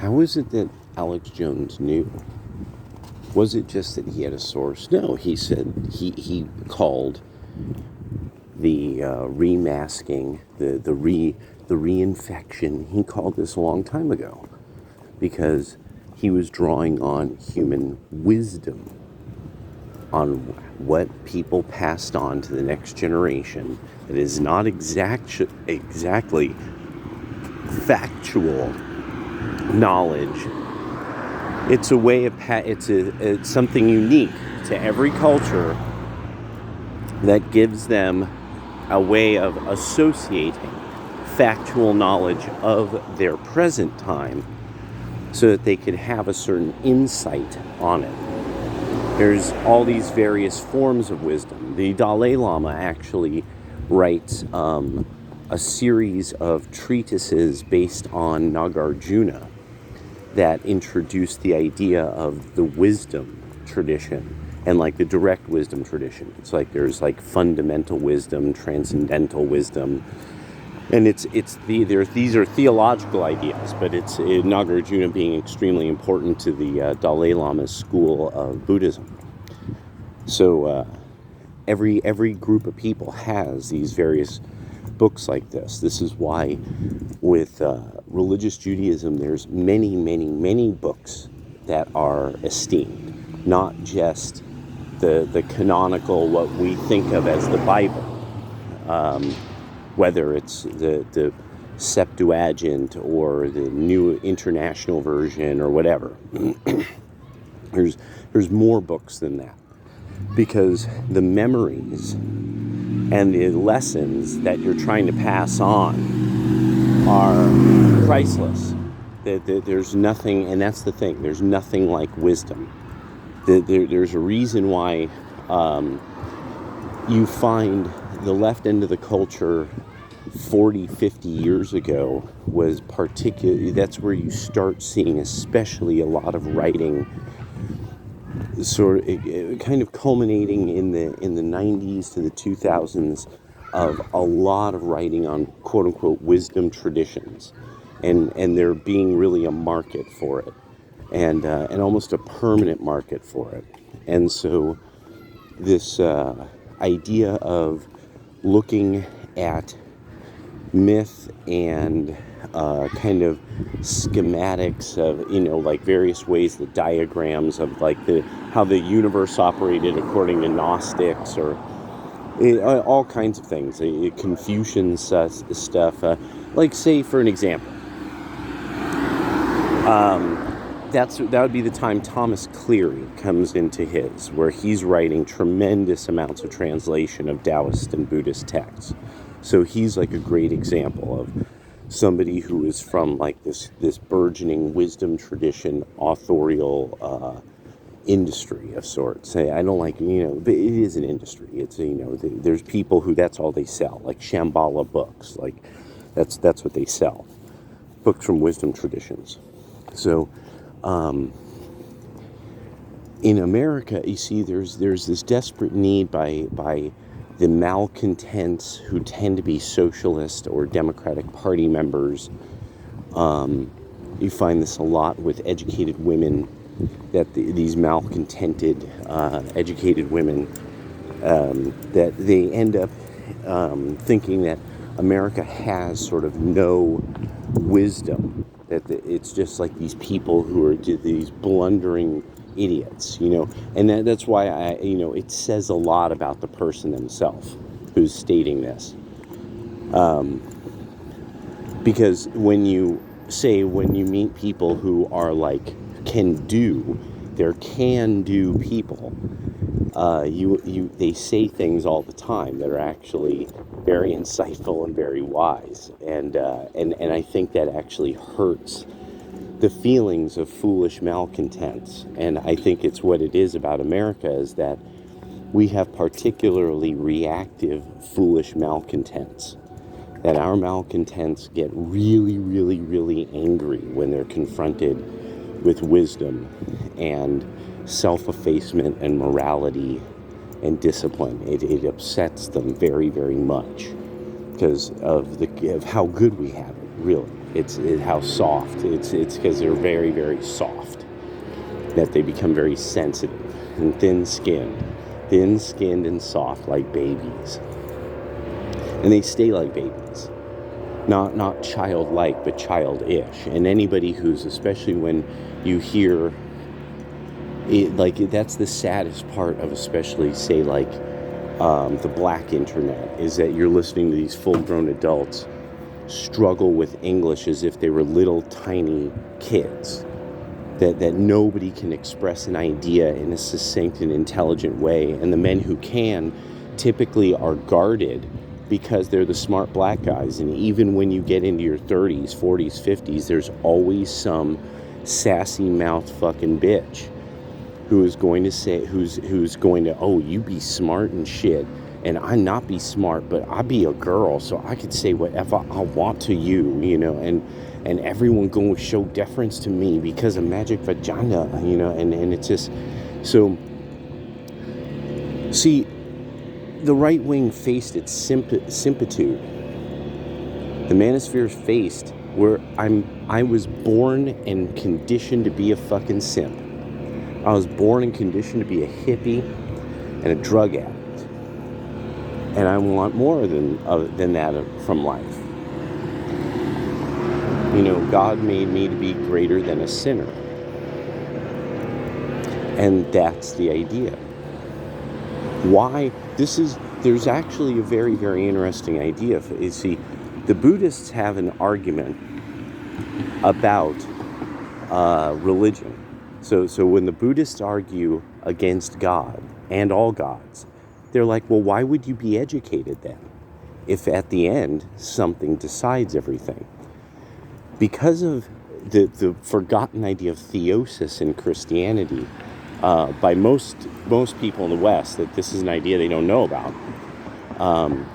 How is it that Alex Jones knew? Was it just that he had a source? No, he said he called the remasking, the reinfection. He called this a long time ago because he was drawing on human wisdom, on what people passed on to the next generation that is not exactly factual knowledge. It's a way of it's something unique to every culture that gives them a way of associating factual knowledge of their present time so that they could have a certain insight on it. There's all these various forms of wisdom. The Dalai Lama actually writes a series of treatises based on Nagarjuna that introduced the idea of the wisdom tradition and like the direct wisdom tradition. It's like there's like fundamental wisdom, transcendental wisdom, and these are theological ideas, but it's Nagarjuna being extremely important to the Dalai Lama's school of Buddhism. So every group of people has these various books like this. This is why with religious Judaism there's many books that are esteemed, not just the canonical, what we think of as the Bible, whether it's the Septuagint or the New International Version or whatever. There's more books than that, because the memories and the lessons that you're trying to pass on are priceless. There's nothing, and that's the thing, there's nothing like wisdom. There's a reason why you find the left end of the culture 40, 50 years ago was particularly, that's where you start seeing especially a lot of writing sort of kind of culminating in the 90s to the 2000s of a lot of writing on quote unquote wisdom traditions, and there being really a market for it, and almost a permanent market for it. And so this idea of looking at myth and kind of schematics of, like various ways, the diagrams of like how the universe operated according to Gnostics, or all kinds of things, Confucian stuff, like say for an example, that would be the time Thomas Cleary comes into his, where he's writing tremendous amounts of translation of Taoist and Buddhist texts. So he's like a great example of somebody who is from like this burgeoning wisdom tradition, authorial industry of sorts. I don't like, but it is an industry. It's, there's people who that's all they sell, like Shambhala books, like that's what they sell, books from wisdom traditions. So in America, you see, there's this desperate need by the malcontents who tend to be socialist or Democratic Party members. You find this a lot with educated women, that these malcontented educated women, that they end up thinking that America has sort of no wisdom, that it's just like these people who are these blundering idiots, and that's why it says a lot about the person themselves who's stating this, because when you meet people who are like they're can-do people, they say things all the time that are actually very insightful and very wise, and I think that actually hurts the feelings of foolish malcontents. And I think it's what it is about America, is that we have particularly reactive, foolish malcontents. That our malcontents get really, really, really angry when they're confronted with wisdom and self-effacement and morality and discipline. It upsets them very, very much because of how good we have it, really. It's how soft. It's because they're very, very soft that they become very sensitive and thin-skinned and soft like babies. And they stay like babies. Not childlike, but childish. And anybody who's, especially when you hear it, like, that's the saddest part of, especially, say, like, the black internet, is that you're listening to these full-grown adults struggle with English as if they were little tiny kids. That nobody can express an idea in a succinct and intelligent way. And the men who can typically are guarded because they're the smart black guys. And even when you get into your 30s, 40s, 50s, there's always some sassy mouth fucking bitch who is going to say, who's going to, oh, you be smart and shit, and I not be smart, but I be a girl, so I could say whatever I want to you, you know, and everyone going to show deference to me because of magic vagina, you know, and it's just, so, see, the right wing faced its simpitude. The manosphere faced where I was born and conditioned to be a fucking simp. I was born and conditioned to be a hippie and a drug addict. And I want more than that from life. You know, God made me to be greater than a sinner. And that's the idea. Why? There's actually a very, very interesting idea. You see, the Buddhists have an argument about religion. So when the Buddhists argue against God and all gods, they're like, well, why would you be educated then if at the end something decides everything? Because of the forgotten idea of theosis in Christianity, by most people in the West, that this is an idea they don't know about,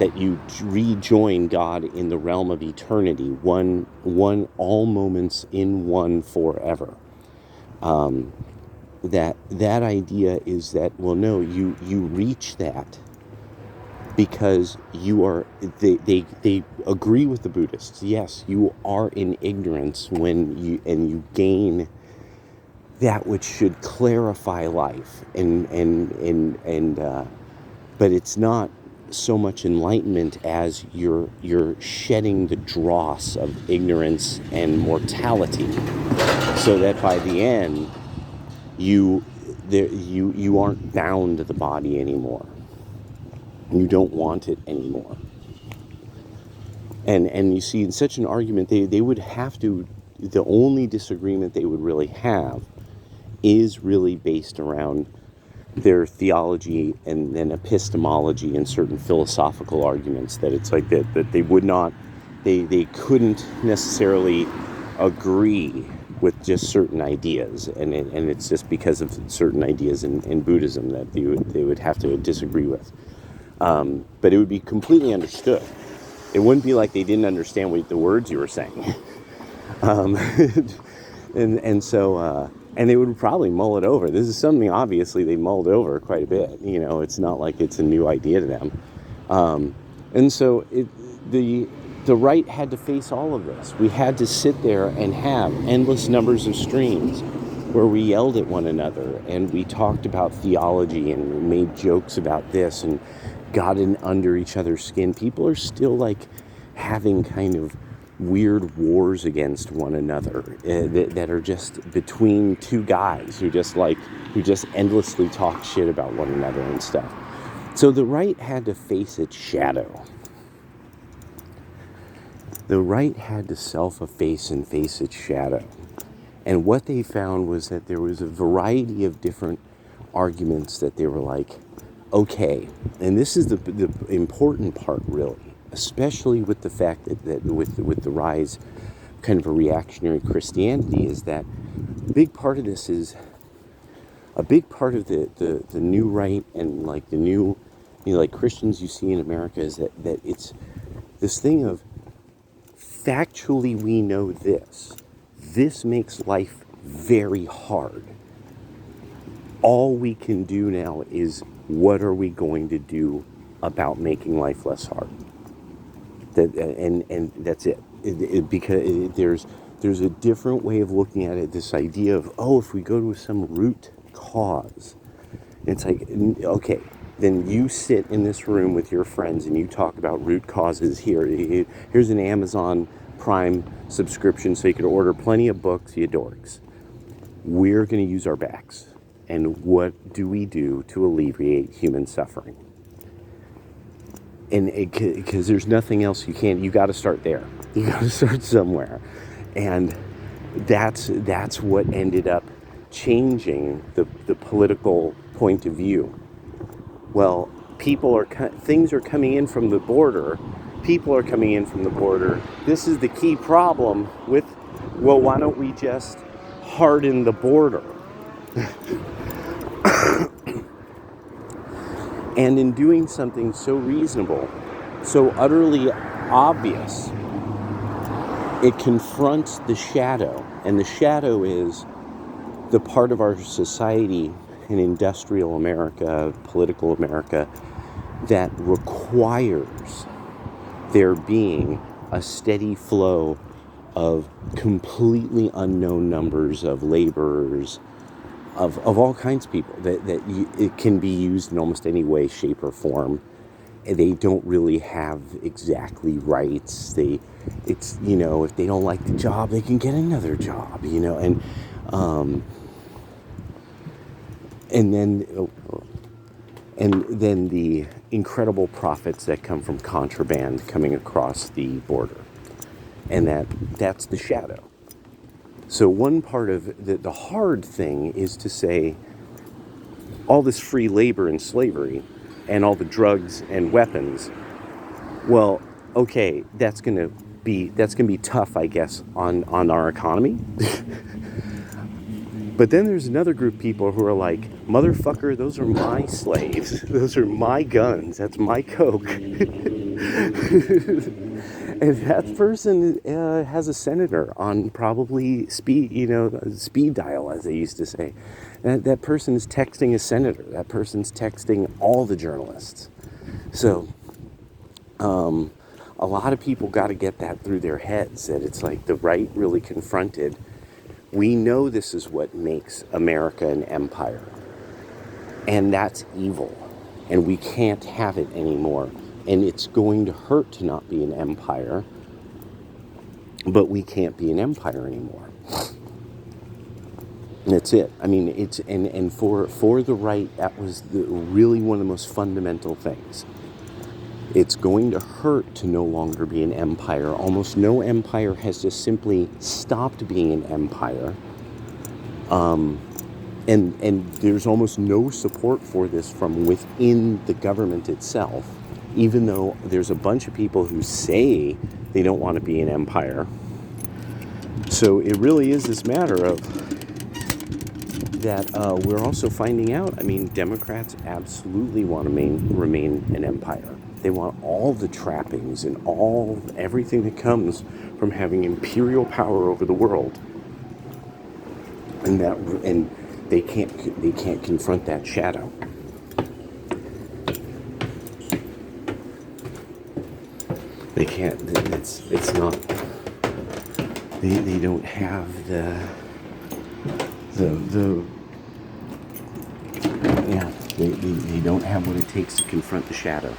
that you rejoin God in the realm of eternity, one all moments in one forever. That idea is that, well, no, you reach that because you are, they agree with the Buddhists. Yes, you are in ignorance when you gain that which should clarify life, but it's not so much enlightenment as you're shedding the dross of ignorance and mortality, so that by the end you aren't bound to the body anymore. You don't want it anymore. And you see, in such an argument, they would have to, the only disagreement they would really have is really based around their theology and then epistemology and certain philosophical arguments, that it's like that they would not, they couldn't necessarily agree with just certain ideas, and it's just because of certain ideas in Buddhism that they would have to disagree with. But it would be completely understood. It wouldn't be like they didn't understand what the words you were saying. And they would probably mull it over. This is something, obviously, they mulled over quite a bit. You know, it's not like it's a new idea to them. And so the right had to face all of this. We had to sit there and have endless numbers of streams where we yelled at one another and we talked about theology and we made jokes about this and got in under each other's skin. People are still like having kind of weird wars against one another that are just between two guys who just endlessly talk shit about one another and stuff. So the right had to face its shadow. The right had to self-efface and face its shadow. And what they found was that there was a variety of different arguments that they were like, okay, and this is the important part, really, especially with the fact that with the rise kind of a reactionary Christianity, is that a big part of this is a big part of the new right and like the new, you know, like Christians you see in America, is that it's this thing of factually we know this makes life very hard. All we can do now is, what are we going to do about making life less hard? And that's it. because there's a different way of looking at it. This idea of, if we go to some root cause, it's like, okay, then you sit in this room with your friends and you talk about root causes. Here's an Amazon Prime subscription so you could order plenty of books, you dorks. We're going to use our backs. And what do we do to alleviate human suffering? And because there's nothing else you got to start there. You got to start somewhere. And that's what ended up changing the political point of view. Well, things are coming in from the border. People are coming in from the border. This is the key problem with, why don't we just harden the border? And in doing something so reasonable, so utterly obvious, it confronts the shadow. And the shadow is the part of our society in industrial America, political America, that requires there being a steady flow of completely unknown numbers of laborers, of all kinds of people, it can be used in almost any way, shape, or form. They don't really have exactly rights. If they don't like the job, they can get another job, and then the incredible profits that come from contraband coming across the border. And that's the shadow. So one part of the hard thing is to say all this free labor and slavery and all the drugs and weapons. Well, okay, that's gonna be tough, I guess, on our economy. But then there's another group of people who are like, motherfucker, those are my slaves. Those are my guns. That's my coke. And that person has a senator on probably speed dial, as they used to say. That person is texting a senator. That person's texting all the journalists. So a lot of people got to get that through their heads, that it's like the right really confronted. We know this is what makes America an empire. And that's evil. And we can't have it anymore. And it's going to hurt to not be an empire. But we can't be an empire anymore. And that's it. I mean, it's and for the right, that was really one of the most fundamental things. It's going to hurt to no longer be an empire. Almost no empire has just simply stopped being an empire. And there's almost no support for this from within the government itself, even though there's a bunch of people who say they don't want to be an empire. So it really is this matter of that we're also finding out. I mean, Democrats absolutely want to remain an empire. They want all the trappings and everything that comes from having imperial power over the world, and they can't confront that shadow. They can't. It's not. They don't have the they don't have what it takes to confront the shadow.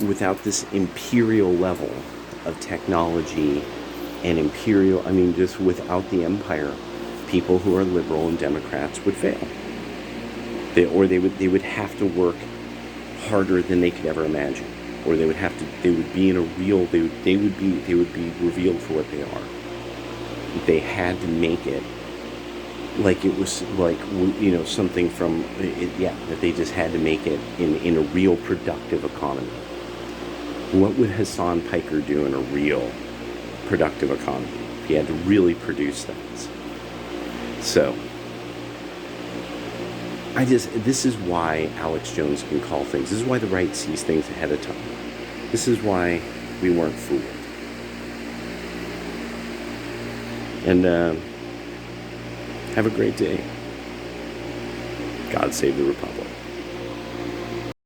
Without this imperial level of technology and just without the empire, people who are liberal and Democrats would fail. They would have to work harder than they could ever imagine, or they would be revealed for what they are. They had to make it like it was something from that they just had to make it in a real productive economy. What would Hassan Piker do in a real productive economy if he had to really produce things? So this is why Alex Jones can call things. This is why the right sees things ahead of time. This is why we weren't fooled. And have a great day. God save the Republic.